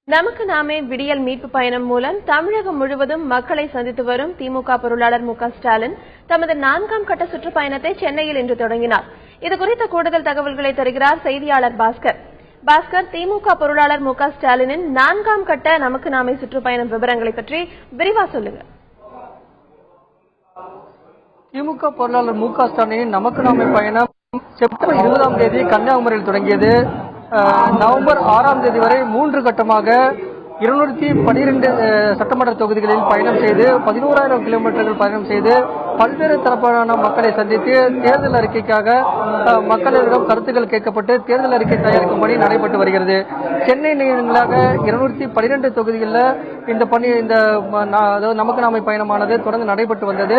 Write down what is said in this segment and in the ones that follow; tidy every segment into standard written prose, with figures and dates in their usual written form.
நமக்கு நாமே விடியல் மீட்பு பயணம் மூலம் தமிழகம் முழுவதும் மக்களை சந்தித்து வரும் திமுக பொருளாளர் மு.க. ஸ்டாலின் தமது 4ஆம் கட்ட சுற்றுப்பயணத்தை சென்னையில் இன்று தொடங்கினார். இதுகுறித்த கூடுதல் தகவல்களை தருகிறார் செய்தியாளர் பாஸ்கர். பாஸ்கர், திமுக பொருளாளர் மு.க. ஸ்டாலினின் 4ஆம் கட்ட நமக்கு நாமே சுற்றுப்பயணம் விவரங்களை பற்றி விரிவா சொல்லுங்க. திமுக பொருளாளர் மு.க. ஸ்டாலினின் நமக்கு நாமே பயணம் செப்டம்பர் 20ஆம் தேதி கன்னியாகுமரியில் தொடங்கியது. நவம்பர் 6ஆம் தேதி வரை 3 கட்டமாக 212 சட்டமன்ற தொகுதிகளில் பயணம் செய்து 11,000 கிலோமீட்டர்கள் பயணம் செய்து பல்வேறு தரப்பான மக்களை சந்தித்து தேர்தல் அறிக்கைக்காக மக்களிடம் கருத்துக்கள் கேட்கப்பட்டு தேர்தல் அறிக்கை தயாரிக்கும் பணி நடைபெற்று வருகிறது. சென்னை நீங்களாக 212 தொகுதிகளில் இந்த பணி நமக்கு நாமை பயணமானது தொடர்ந்து நடைபெற்று வந்தது.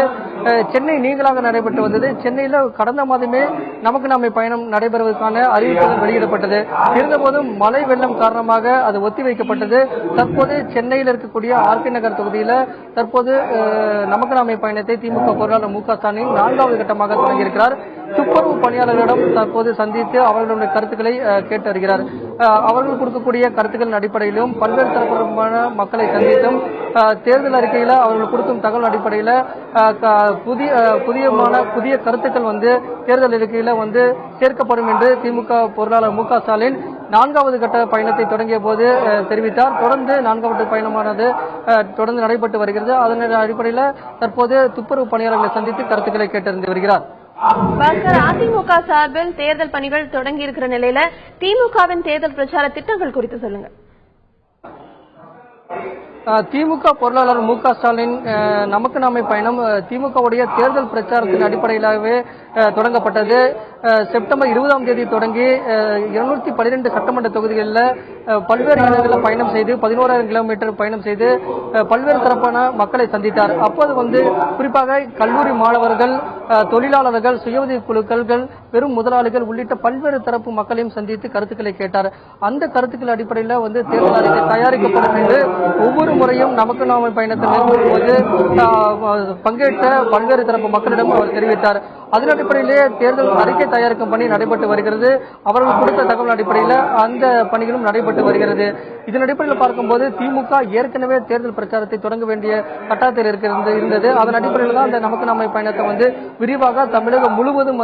சென்னை நீங்களாக நடைபெற்று வந்தது. சென்னையில் கடந்த மாதமே நமக்கு நாமை பயணம் நடைபெறுவதற்கான அறிவிப்புகள் வெளியிடப்பட்டது. இருந்தபோதும் மழை வெள்ளம் காரணமாக அது ஒத்திவைக்கப்பட்டது. தற்போது சென்னையில் இருக்கக்கூடிய ஆர்கே நகர் தொகுதியில் தற்போது நமக்கு நாமை பயணத்தை திமுக பொருளாளர் மு.க. ஸ்டாலின் 4வது கட்டமாக தொடங்கியிருக்கிறார். துப்புரவு பணியாளர்களிடம் தற்போது சந்தித்து அவர்களுடைய கருத்துக்களை கேட்டு வருகிறார். அவர்கள் கொடுக்கக்கூடிய கருத்துக்களின் அடிப்படையிலும் பல்வேறு தரப்பட்ட மக்களை சந்தித்தும் தேர்தல் அறிக்கையில் அவர்கள் கொடுக்கும் தகவல் அடிப்படையில் புதிய கருத்துக்கள் தேர்தல் அறிக்கையில் சேர்க்கப்படும் என்று திமுக பொருளாளர் மு.க. ஸ்டாலின் 4வது கட்ட பயணத்தை தொடங்கிய போது தெரிவித்தார். தொடர்ந்து 4வது பயணமானது தொடர்ந்து நடைபெற்று வருகிறது. அதன் அடிப்படையில் தற்போது துப்புரவு பணியாளர்களை சந்தித்து கருத்துக்களை கேட்டறிந்து வருகிறார். அதிமுக சார்பில் தேர்தல் பணிகள் தொடங்கி இருக்கிற நிலையில திமுகவின் தேர்தல் பிரச்சார திட்டங்கள் குறித்து சொல்லுங்க. திமுக பொருளாளர் மு.க. ஸ்டாலின் நமக்கு நாமை பயணம் திமுகவுடைய தேர்தல் பிரச்சாரத்தின் அடிப்படையிலாகவே தொடங்கப்பட்டது. செப்டம்பர் 20ஆம் தேதி தொடங்கி 212 சட்டமன்ற தொகுதிகளில் பல்வேறு இடங்களில் பயணம் செய்து 11,000 கிலோமீட்டர் பயணம் செய்து பல்வேறு தரப்பான மக்களை சந்தித்தார். அப்போது குறிப்பாக கல்லூரி மாணவர்கள், தொழிலாளர்கள், சுயஉதவி குழுக்கள், பெரும் முதலாளிகள் உள்ளிட்ட பல்வேறு தரப்பு மக்களையும் சந்தித்து கருத்துக்களை கேட்டார். அந்த கருத்துக்கள் அடிப்படையில் தேர்தல் அறிக்கை தயாரிக்கப்படும் என்று ஒவ்வொரு முறையும் நமக்கு நாமை பயணத்தை மேற்கொள்ளும் போது பங்கேற்ற பல்வேறு தரப்பு மக்களிடம் அவர் தெரிவித்தார். அதன் அடிப்படையிலே தேர்தல் அறிக்கை தயாரிக்கும் பணி நடைபெற்று வருகிறது. அவர்கள் கொடுத்த தகவல் அடிப்படையில் அந்த பணிகளும் நடைபெற்று வருகிறது. இதன் அடிப்படையில் பார்க்கும்போது திமுக ஏற்கனவே தேர்தல் பிரச்சாரத்தை தொடங்க வேண்டிய கட்டாயத்தில் இருந்தது. அதன் அடிப்படையில் தான் அந்த நமக்கு நாமை பயணத்தை விரிவாக தமிழகம் முழுவதும்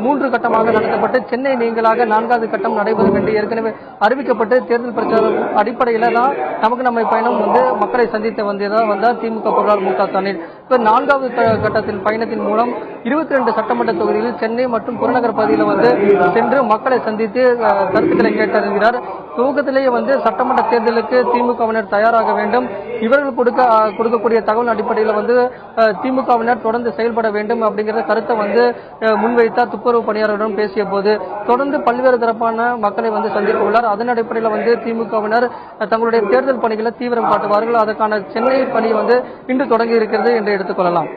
3 கட்டமாக நடத்தப்பட்டு சென்னை நீங்களாக 4வது கட்டம் நடைபெறும் என்று ஏற்கனவே அறிவிக்கப்பட்டு தேர்தல் பிரச்சாரம் அடிப்படையில் தான் நமக்கு நாமை பயணம் மக்களை சந்தித்து வந்தார் திமுக பொருளாளர் மு.க. ஸ்டாலின். 4வது கட்டத்தின் பயணத்தின் மூலம் 22 சட்டமன்ற தொகுதிகளில் சென்னை மற்றும் புறநகர் பகுதியில் சென்று மக்களை சந்தித்து கருத்துக்களை கேட்டறிகிறார். துவக்கத்திலேயே சட்டமன்ற தேர்தலுக்கு திமுகவினர் தயாராக வேண்டும், இவர்கள் கொடுக்கக்கூடிய தகவல் அடிப்படையில் திமுகவினர் தொடர்ந்து செயல்பட வேண்டும் அப்படிங்கிற கருத்தை முன்வைத்தார். துப்புரவு பணியாளர்களுடன் பேசிய போது தொடர்ந்து பல்வேறு தரப்பான மக்களை சந்திக்க உள்ளார். அதன் அடிப்படையில் திமுகவினர் தங்களுடைய தேர்தல் பணிகளை தீவிரம் காட்டுவார்கள். அதற்கான சென்னை பணி இன்று தொடங்கி இருக்கிறது என்று எடுத்துக்கொள்ளலாம்.